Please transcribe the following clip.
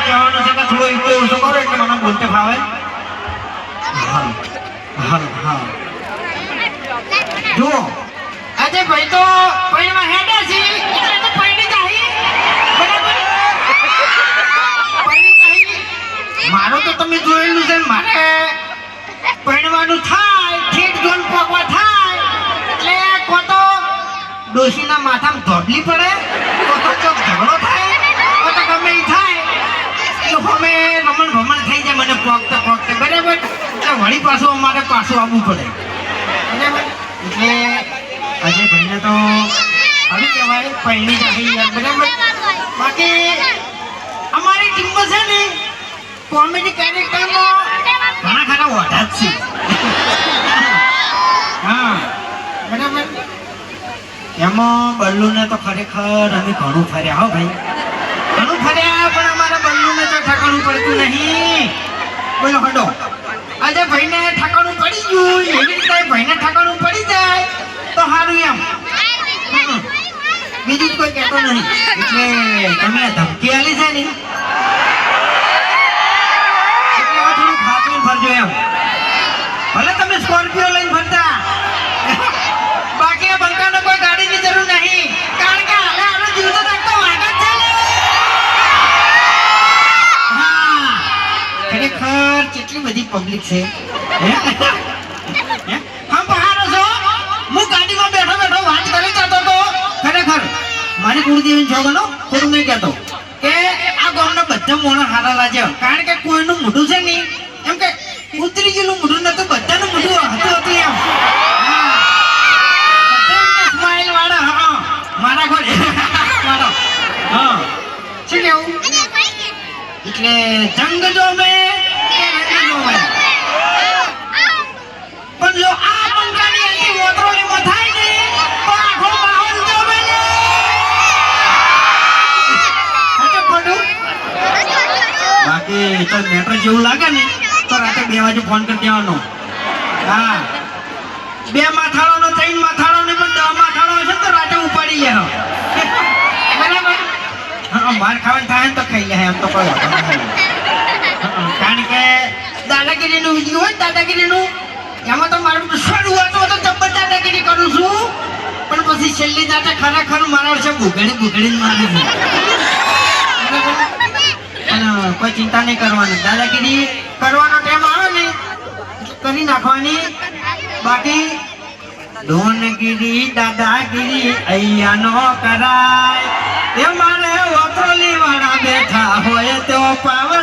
કહેવાનું છે કે થોડો ઈકો ઓછો કરો એટલે મને બોલતે ફાવે. હા હા હા જુઓ આજે ભાઈ તો પૈણમાં હેડે છે એટલે તો પૈણી જાહી બરાબર પૈણી જાહી. મારો તો તમે જોયેલું છે મારે પૈણવાનું થાય ઠીક જોન પોકવા થાય એટલે કો તો ડોશીના માથામાં ધોબલી પડે કો તો ઝઘડો થાય કો તો ગમે એ થાય તો અમે રમણ ભમણ થઈ જાય મને પોકતા પોકતા બરાબર એટલે વળી પાછું અમારે પાછું આવવું પડે બરાબર. એટલે આજે ભાઈને તો આવી કહેવાય પૈણી જાય યાર બરાબર. બાકી અમારી ટીમમાં છે ને કોમેડી કેરેક્ટરમાં ઘણા ખરા ઓઢા જ છે. હા બરાબર. એમાં બલ્લુને તો ખરેખર અમે ઘણું ફર્યા હો ભાઈ ઘણું ફર્યા પણ અમારા બલ્લુને તો ઠકાણું પડતું નહીં. બોલો હડો આજે ભાઈને ઠકાણું પડી ગયું એવી રીતે ભાઈને ઠકાણું પડી જાય તો સારું એમ બીજું કોઈ કહેતો નહીં. એટલે તમે ધમકી આલી છે ને એટલે થોડું ખાતું ફરજો એમ. ભલે તમે સ્કોર્પિયો લઈને ફરતા બાકી આ બંકાનો કોઈ ગાડીની જરૂર નહીં કારણ કે હાલે આનો જીવ તો રાખતો વાગ જ છે ને. હા ખરેખર કેટલી બધી પબ્લિક છે. હમ બહાર છો હું ગાડીમાં બેઠો બેઠો વાત કરી જતો હતો ખરેખર મારી કુળદેવી છોકરો ખોટું નહીં કહેતો કે આ ગામના બધા મોણા હારા લાગ્યા કારણ કે કોઈનું મોઢું છે નહીં એમ કે ઉતરી ગયેલું મોઢું નતું બધાનું મોઢું હતું હતું એમ. સ્માઈલ વાળા હા મારા ઘરે મારો હા શું કેવું એટલે જંગ જો મેં કે રંગ જો મેં પણ જો આ બંકાની આખી મોતરોલીમાં થાય ને તો આખો માહોલ જો મેં બાકી તો મેટ્રો જેવું લાગે ને તો રાતે 2 વાગે ફોન કરી દેવાનો. હા 2 માથાળોનો 3 માથાળો ને પણ 10 માથાળો હશે તો રાતે ઉપાડી લેવાનો બરાબર. હા માર ખાવાનું થાય ને તો ખાઈ લે એમ તો કોઈ વાંધો નહીં. કારણ કે દાદાગીરીનું વિડીયો હોય દાદાગીરીનું એમાં તો મારું શરૂઆત તો જબ્બર દાદાગીરી કરું છું પણ પછી છેલ્લી દાદા ખરેખર મારા વર્ષે બુઘડીને મારે છે. પણ કોઈ ચિંતા નહીં કરવાની દાદાગીરી કરવાનો ટાઈમ આવે ને કરી નાખવાની. બાકી ડોનગીરી દાદાગીરી અહીંયા નો કરાય એ મારે વપરોલી વાળા બેઠા હોય તો પાવ